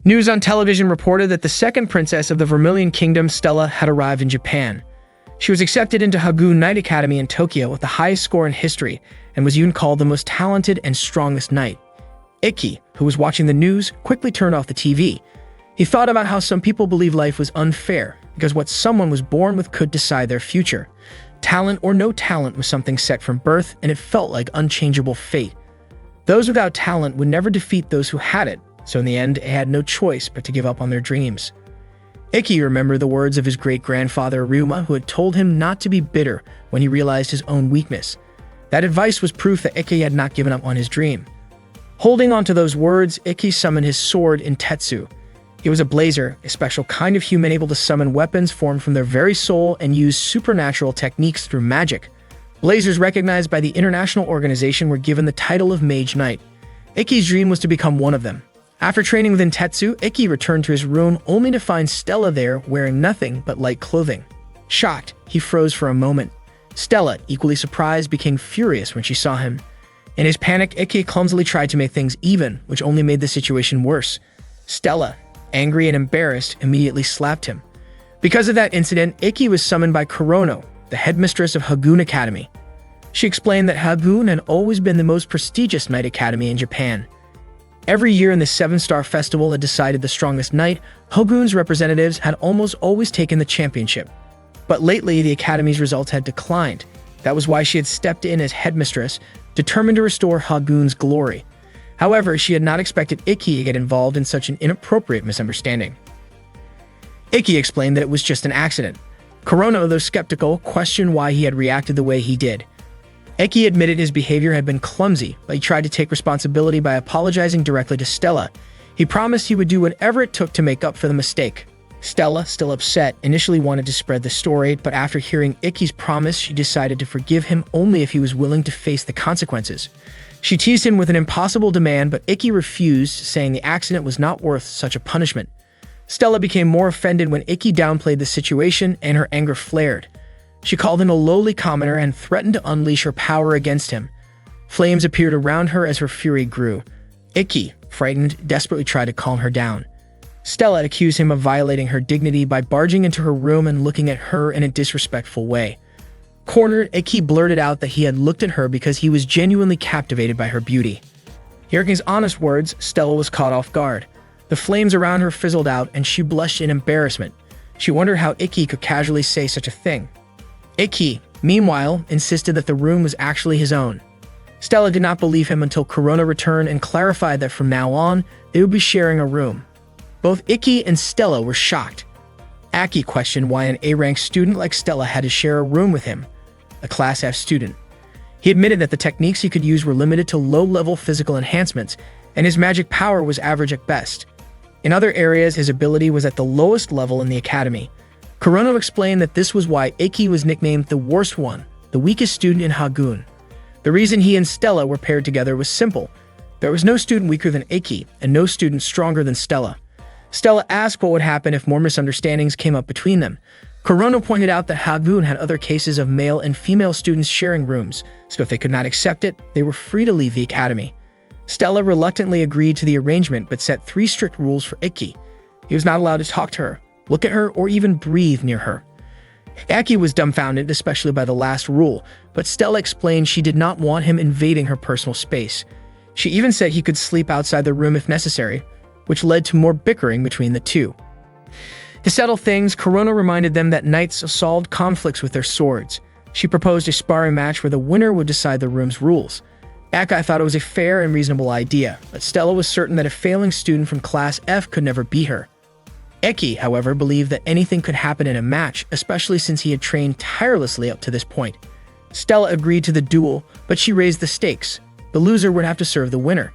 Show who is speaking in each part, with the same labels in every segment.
Speaker 1: News on television reported that the second princess of the Vermilion Kingdom, Stella, had arrived in Japan. She was accepted into Hagoon Knight Academy in Tokyo with the highest score in history and was even called the most talented and strongest knight. Ikki, who was watching the news, quickly turned off the TV. He thought about how some people believe life was unfair because what someone was born with could decide their future. Talent or no talent was something set from birth, and it felt like unchangeable fate. Those without talent would never defeat those who had it, so in the end, they had no choice but to give up on their dreams. Ikki remembered the words of his great-grandfather Ryuma, who had told him not to be bitter when he realized his own weakness. That advice was proof that Ikki had not given up on his dream. Holding on to those words, Ikki summoned his sword Intetsu. He was a blazer, a special kind of human able to summon weapons formed from their very soul and use supernatural techniques through magic. Blazers recognized by the international organization were given the title of Mage Knight. Ikki's dream was to become one of them. After training with Intetsu, Ikki returned to his room only to find Stella there wearing nothing but light clothing. Shocked, he froze for a moment. Stella, equally surprised, became furious when she saw him. In his panic, Ikki clumsily tried to make things even, which only made the situation worse. Stella, angry and embarrassed, immediately slapped him. Because of that incident, Ikki was summoned by Kurono, the headmistress of Hagoon Academy. She explained that Hagoon had always been the most prestigious knight academy in Japan. Every year in the Seven-Star Festival that decided the strongest knight, Hagoon's representatives had almost always taken the championship. But lately, the academy's results had declined. That was why she had stepped in as headmistress, determined to restore Hagoon's glory. However, she had not expected Ikki to get involved in such an inappropriate misunderstanding. Ikki explained that it was just an accident. Kurono, though skeptical, questioned why he had reacted the way he did. Ikki admitted his behavior had been clumsy, but he tried to take responsibility by apologizing directly to Stella. He promised he would do whatever it took to make up for the mistake. Stella, still upset, initially wanted to spread the story, but after hearing Ikki's promise, she decided to forgive him only if he was willing to face the consequences. She teased him with an impossible demand, but Ikki refused, saying the accident was not worth such a punishment. Stella became more offended when Ikki downplayed the situation, and her anger flared. She called him a lowly commoner and threatened to unleash her power against him. Flames appeared around her as her fury grew. Ikki, frightened, desperately tried to calm her down. Stella accused him of violating her dignity by barging into her room and looking at her in a disrespectful way. Cornered, Ikki blurted out that he had looked at her because he was genuinely captivated by her beauty. Hearing his honest words, Stella was caught off guard. The flames around her fizzled out and she blushed in embarrassment. She wondered how Ikki could casually say such a thing. Ikki, meanwhile, insisted that the room was actually his own. Stella did not believe him until Kurono returned and clarified that from now on, they would be sharing a room. Both Ikki and Stella were shocked. Aki questioned why an A-rank student like Stella had to share a room with him, a Class F student. He admitted that the techniques he could use were limited to low-level physical enhancements, and his magic power was average at best. In other areas, his ability was at the lowest level in the academy. Kurono explained that this was why Ikki was nicknamed the worst one, the weakest student in Hagoon. The reason he and Stella were paired together was simple. There was no student weaker than Ikki, and no student stronger than Stella. Stella asked what would happen if more misunderstandings came up between them. Kurono pointed out that Hagoon had other cases of male and female students sharing rooms, so if they could not accept it, they were free to leave the academy. Stella reluctantly agreed to the arrangement but set 3 strict rules for Ikki. He was not allowed to talk to her, look at her, or even breathe near her. Aki was dumbfounded, especially by the last rule, but Stella explained she did not want him invading her personal space. She even said he could sleep outside the room if necessary, which led to more bickering between the two. To settle things, Kurono reminded them that knights solved conflicts with their swords. She proposed a sparring match where the winner would decide the room's rules. Akai thought it was a fair and reasonable idea, but Stella was certain that a failing student from Class F could never beat her. Eki, however, believed that anything could happen in a match, especially since he had trained tirelessly up to this point. Stella agreed to the duel, but she raised the stakes. The loser would have to serve the winner.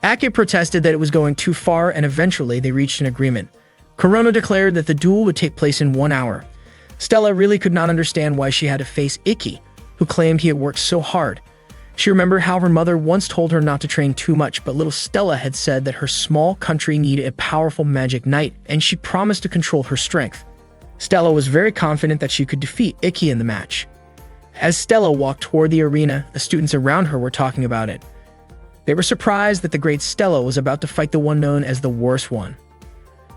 Speaker 1: Ake protested that it was going too far, and eventually they reached an agreement. Kurono declared that the duel would take place in 1 hour. Stella really could not understand why she had to face Ikki, who claimed he had worked so hard. She remembered how her mother once told her not to train too much, but little Stella had said that her small country needed a powerful magic knight, and she promised to control her strength. Stella was very confident that she could defeat Ikki in the match. As Stella walked toward the arena, the students around her were talking about it. They were surprised that the great Stella was about to fight the one known as the worst one.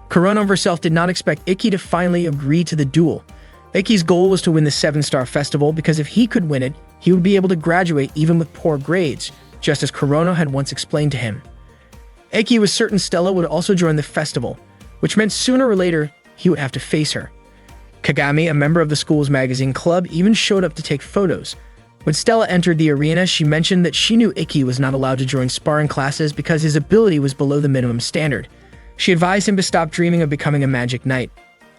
Speaker 1: Kurono herself did not expect Ikki to finally agree to the duel. Ikki's goal was to win the 7-star festival because if he could win it, he would be able to graduate even with poor grades, just as Kurono had once explained to him. Ikki was certain Stella would also join the festival, which meant sooner or later he would have to face her. Kagami, a member of the school's magazine club, even showed up to take photos. When Stella entered the arena, she mentioned that she knew Ikki was not allowed to join sparring classes because his ability was below the minimum standard. She advised him to stop dreaming of becoming a magic knight.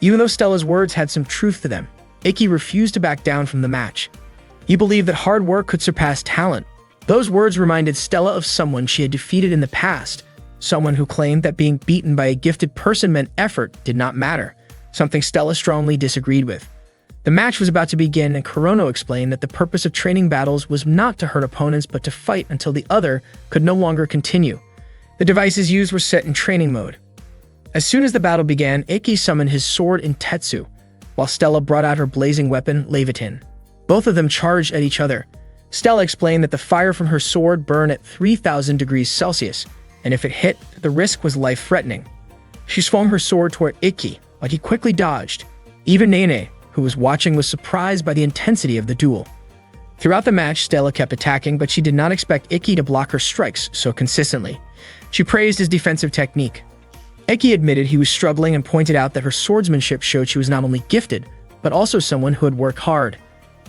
Speaker 1: Even though Stella's words had some truth to them, Ikki refused to back down from the match. He believed that hard work could surpass talent. Those words reminded Stella of someone she had defeated in the past, someone who claimed that being beaten by a gifted person meant effort did not matter, something Stella strongly disagreed with. The match was about to begin, and Kurono explained that the purpose of training battles was not to hurt opponents but to fight until the other could no longer continue. The devices used were set in training mode. As soon as the battle began, Ikki summoned his sword Intetsu, while Stella brought out her blazing weapon, Leviathan. Both of them charged at each other. Stella explained that the fire from her sword burned at 3,000 degrees Celsius, and if it hit, the risk was life-threatening. She swung her sword toward Ikki, but he quickly dodged. Even Nene, who was watching, was surprised by the intensity of the duel. Throughout the match, Stella kept attacking, but she did not expect Ikki to block her strikes so consistently. She praised his defensive technique. Ikki admitted he was struggling and pointed out that her swordsmanship showed she was not only gifted, but also someone who had worked hard.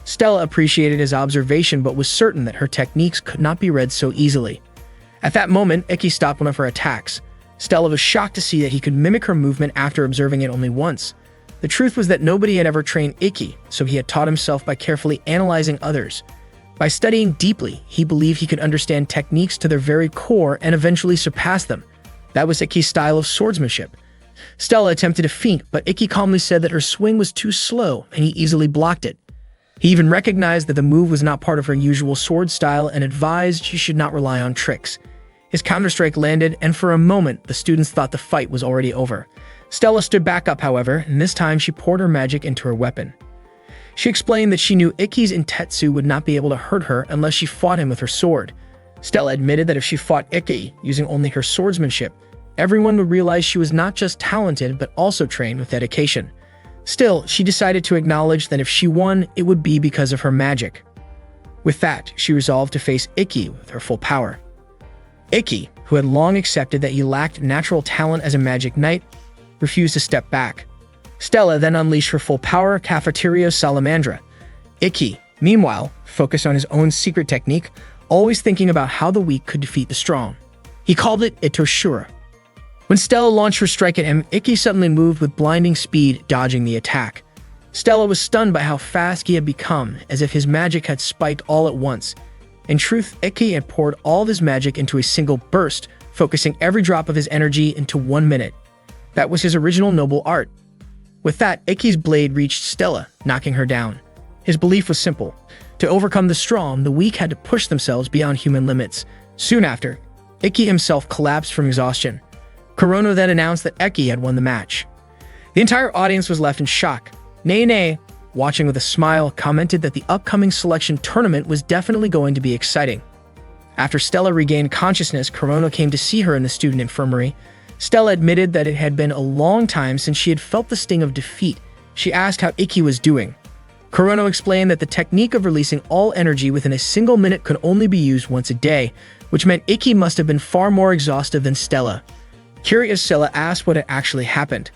Speaker 1: Stella appreciated his observation but was certain that her techniques could not be read so easily. At that moment, Ikki stopped one of her attacks. Stella was shocked to see that he could mimic her movement after observing it only once. The truth was that nobody had ever trained Ikki, so he had taught himself by carefully analyzing others. By studying deeply, he believed he could understand techniques to their very core and eventually surpass them. That was Ikki's style of swordsmanship. Stella attempted to feint, but Ikki calmly said that her swing was too slow and he easily blocked it. He even recognized that the move was not part of her usual sword style and advised she should not rely on tricks. His counterstrike landed, and for a moment, the students thought the fight was already over. Stella stood back up, however, and this time she poured her magic into her weapon. She explained that she knew Ikki's Intetsu would not be able to hurt her unless she fought him with her sword. Stella admitted that if she fought Ikki using only her swordsmanship, everyone would realize she was not just talented but also trained with dedication. Still, she decided to acknowledge that if she won, it would be because of her magic. With that, she resolved to face Ikki with her full power. Ikki, who had long accepted that he lacked natural talent as a magic knight, refused to step back. Stella then unleashed her full power, Cafeteria Salamandra. Ikki, meanwhile, focused on his own secret technique, always thinking about how the weak could defeat the strong. He called it Itoshura. When Stella launched her strike at him, Ikki suddenly moved with blinding speed, dodging the attack. Stella was stunned by how fast he had become, as if his magic had spiked all at once. In truth, Ikki had poured all of his magic into a single burst, focusing every drop of his energy into 1 minute. That was his original noble art. With that, Ikki's blade reached Stella, knocking her down. His belief was simple. To overcome the strong, the weak had to push themselves beyond human limits. Soon after, Ikki himself collapsed from exhaustion. Kurono then announced that Ikki had won the match. The entire audience was left in shock. Nene, watching with a smile, commented that the upcoming selection tournament was definitely going to be exciting. After Stella regained consciousness, Kurono came to see her in the student infirmary. Stella admitted that it had been a long time since she had felt the sting of defeat. She asked how Ikki was doing. Kurono explained that the technique of releasing all energy within a single minute could only be used once a day, which meant Ikki must have been far more exhausted than Stella. Curious, Stella asked what had actually happened.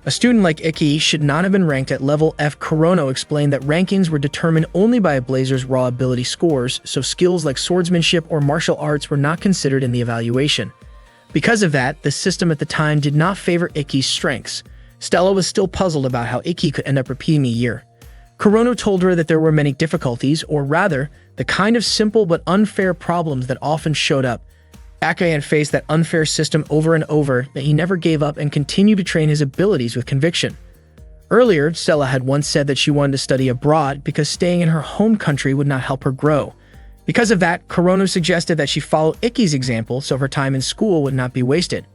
Speaker 1: A student like Ikki should not have been ranked at level F. Kurono explained that rankings were determined only by a blazer's raw ability scores, so skills like swordsmanship or martial arts were not considered in the evaluation. Because of that, the system at the time did not favor Ikki's strengths. Stella was still puzzled about how Ikki could end up repeating a year. Kurono told her that there were many difficulties, or rather, the kind of simple but unfair problems that often showed up. Ikki had faced that unfair system over and over, that he never gave up and continued to train his abilities with conviction. Earlier, Stella had once said that she wanted to study abroad because staying in her home country would not help her grow. Because of that, Kurono suggested that she follow Ikki's example so her time in school would not be wasted.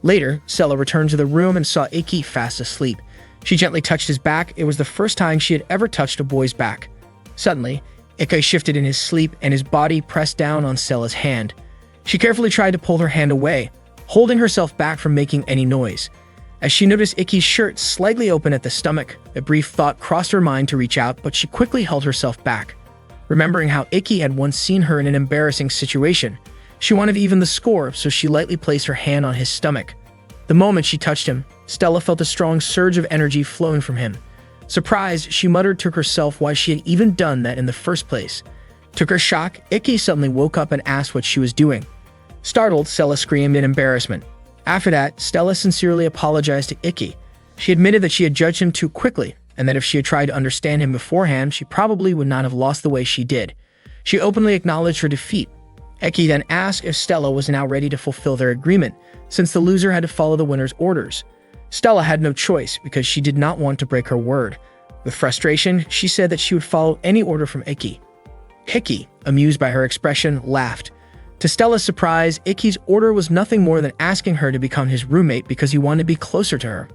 Speaker 1: Later, Stella returned to the room and saw Ikki fast asleep. She gently touched his back. It was the first time she had ever touched a boy's back. Suddenly, Ikki shifted in his sleep and his body pressed down on Stella's hand. She carefully tried to pull her hand away, holding herself back from making any noise. As she noticed Ikki's shirt slightly open at the stomach, a brief thought crossed her mind to reach out, but she quickly held herself back. Remembering how Ikki had once seen her in an embarrassing situation, she wanted to even the score, so she lightly placed her hand on his stomach. The moment she touched him, Stella felt a strong surge of energy flowing from him. Surprised, she muttered to herself why she had even done that in the first place. To her shock, Ikki suddenly woke up and asked what she was doing. Startled, Stella screamed in embarrassment. After that, Stella sincerely apologized to Ikki. She admitted that she had judged him too quickly, and that if she had tried to understand him beforehand, she probably would not have lost the way she did. She openly acknowledged her defeat. Ikki then asked if Stella was now ready to fulfill their agreement, since the loser had to follow the winner's orders. Stella had no choice because she did not want to break her word. With frustration, she said that she would follow any order from Ikki. Ikki, amused by her expression, laughed. To Stella's surprise, Ikki's order was nothing more than asking her to become his roommate because he wanted to be closer to her.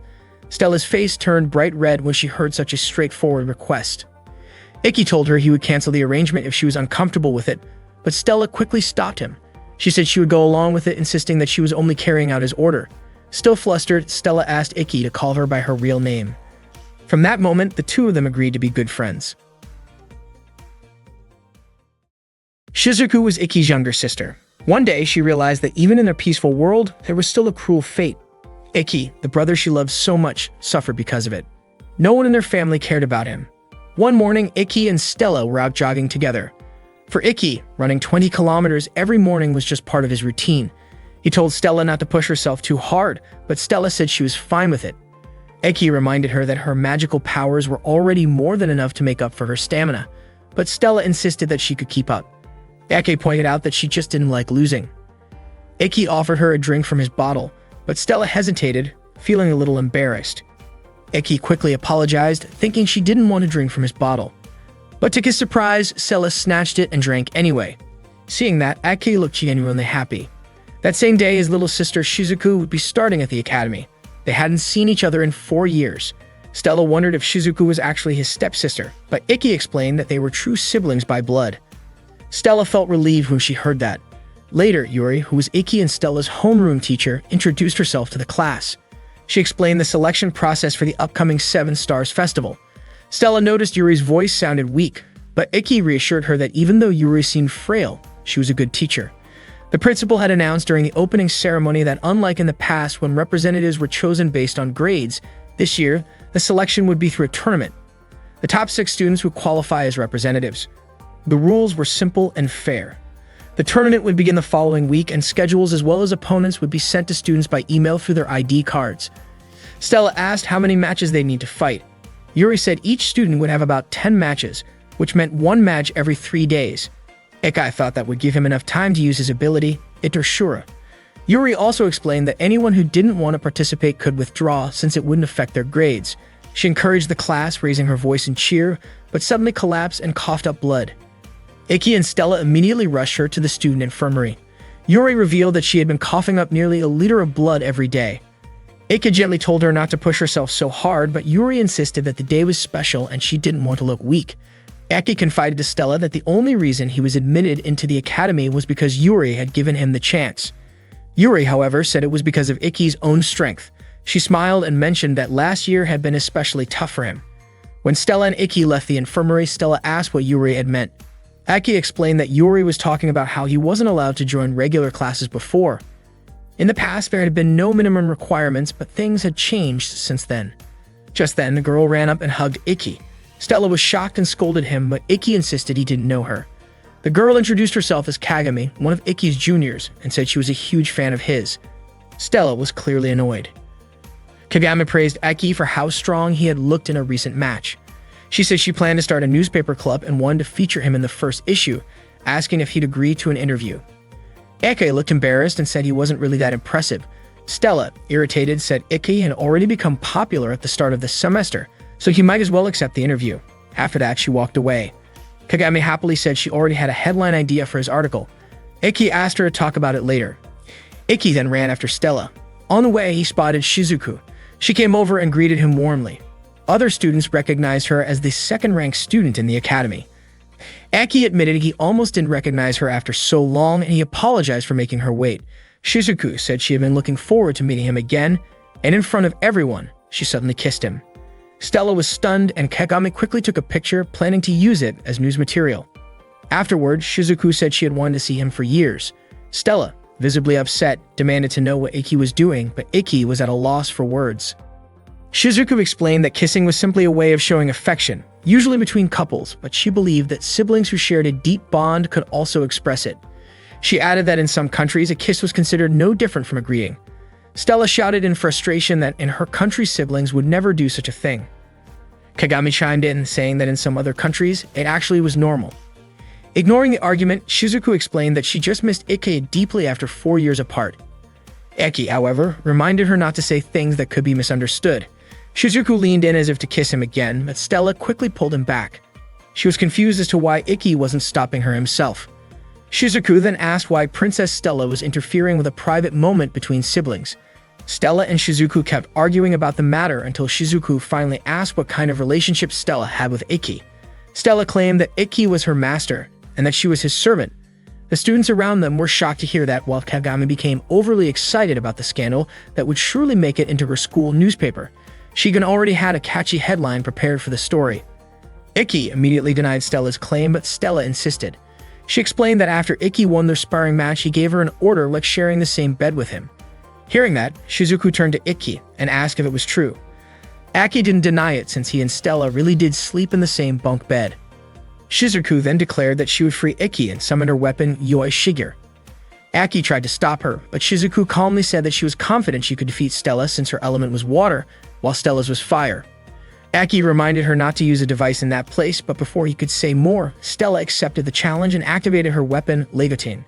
Speaker 1: Stella's face turned bright red when she heard such a straightforward request. Ikki told her he would cancel the arrangement if she was uncomfortable with it, but Stella quickly stopped him. She said she would go along with it, insisting that she was only carrying out his order. Still flustered, Stella asked Ikki to call her by her real name. From that moment, the two of them agreed to be good friends. Shizuku was Ikki's younger sister. One day, she realized that even in their peaceful world, there was still a cruel fate. Ikki, the brother she loved so much, suffered because of it. No one in their family cared about him. One morning, Ikki and Stella were out jogging together. For Ikki, running 20 kilometers every morning was just part of his routine. He told Stella not to push herself too hard, but Stella said she was fine with it. Ikki reminded her that her magical powers were already more than enough to make up for her stamina, but Stella insisted that she could keep up. Ikki pointed out that she just didn't like losing. Ikki offered her a drink from his bottle, but Stella hesitated, feeling a little embarrassed. Ikki quickly apologized, thinking she didn't want to drink from his bottle. But to his surprise, Stella snatched it and drank anyway. Seeing that, Ikki looked genuinely happy. That same day, his little sister Shizuku would be starting at the academy. They hadn't seen each other in 4 years. Stella wondered if Shizuku was actually his stepsister, but Ikki explained that they were true siblings by blood. Stella felt relieved when she heard that. Later, Yuri, who was Ikki and Stella's homeroom teacher, introduced herself to the class. She explained the selection process for the upcoming Seven Stars Festival. Stella noticed Yuri's voice sounded weak, but Ikki reassured her that even though Yuri seemed frail, she was a good teacher. The principal had announced during the opening ceremony that unlike in the past when representatives were chosen based on grades, this year, the selection would be through a tournament. The top 6 students would qualify as representatives. The rules were simple and fair. The tournament would begin the following week, and schedules as well as opponents would be sent to students by email through their ID cards. Stella asked how many matches they need to fight. Yuri said each student would have about 10 matches, which meant 1 match every 3 days. Ikki thought that would give him enough time to use his ability, Itershura. Yuri also explained that anyone who didn't want to participate could withdraw since it wouldn't affect their grades. She encouraged the class, raising her voice in cheer, but suddenly collapsed and coughed up blood. Ikki and Stella immediately rushed her to the student infirmary. Yuri revealed that she had been coughing up nearly a liter of blood every day. Ikki gently told her not to push herself so hard, but Yuri insisted that the day was special and she didn't want to look weak. Ikki confided to Stella that the only reason he was admitted into the academy was because Yuri had given him the chance. Yuri, however, said it was because of Ikki's own strength. She smiled and mentioned that last year had been especially tough for him. When Stella and Ikki left the infirmary, Stella asked what Yuri had meant. Ikki explained that Yuri was talking about how he wasn't allowed to join regular classes before. In the past, there had been no minimum requirements, but things had changed since then. Just then, the girl ran up and hugged Ikki. Stella was shocked and scolded him, but Ikki insisted he didn't know her. The girl introduced herself as Kagami, one of Ikki's juniors, and said she was a huge fan of his. Stella was clearly annoyed. Kagami praised Ikki for how strong he had looked in a recent match. She said she planned to start a newspaper club and wanted to feature him in the first issue, asking if he'd agree to an interview. Ikki looked embarrassed and said he wasn't really that impressive. Stella, irritated, said Ikki had already become popular at the start of the semester, so he might as well accept the interview. After that, she walked away. Kagami happily said she already had a headline idea for his article. Ikki asked her to talk about it later. Ikki then ran after Stella. On the way, he spotted Shizuku. She came over and greeted him warmly. Other students recognized her as the second-ranked student in the academy. Ikki admitted he almost didn't recognize her after so long, and he apologized for making her wait. Shizuku said she had been looking forward to meeting him again. and in front of everyone, she suddenly kissed him. Stella was stunned, and Kagami quickly took a picture, planning to use it as news material. Afterwards, Shizuku said she had wanted to see him for years. Stella, visibly upset, demanded to know what Ikki was doing, but Ikki was at a loss for words. Shizuku explained that kissing was simply a way of showing affection, usually between couples, but she believed that siblings who shared a deep bond could also express it. She added that in some countries, a kiss was considered no different from a greeting. Stella shouted in frustration that in her country, siblings would never do such a thing. Kagami chimed in, saying that in some other countries, it actually was normal. Ignoring the argument, Shizuku explained that she just missed Ikki deeply after 4 years apart. Ikki, however, reminded her not to say things that could be misunderstood. Shizuku leaned in as if to kiss him again, but Stella quickly pulled him back. She was confused as to why Ikki wasn't stopping her himself. Shizuku then asked why Princess Stella was interfering with a private moment between siblings. Stella and Shizuku kept arguing about the matter until Shizuku finally asked what kind of relationship Stella had with Ikki. Stella claimed that Ikki was her master, and that she was his servant. The students around them were shocked to hear that, while Kagami became overly excited about the scandal that would surely make it into her school newspaper. Shigen already had a catchy headline prepared for the story. Ikki immediately denied Stella's claim, but Stella insisted. She explained that after Ikki won their sparring match, he gave her an order like sharing the same bed with him. Hearing that, Shizuku turned to Ikki and asked if it was true. Ikki didn't deny it, since he and Stella really did sleep in the same bunk bed. Shizuku then declared that she would free Ikki and summoned her weapon, Yoi Shiger. Ikki tried to stop her, but Shizuku calmly said that she was confident she could defeat Stella since her element was water, while Stella's was fire. Ikki reminded her not to use a device in that place, but before he could say more, Stella accepted the challenge and activated her weapon, Leviatine.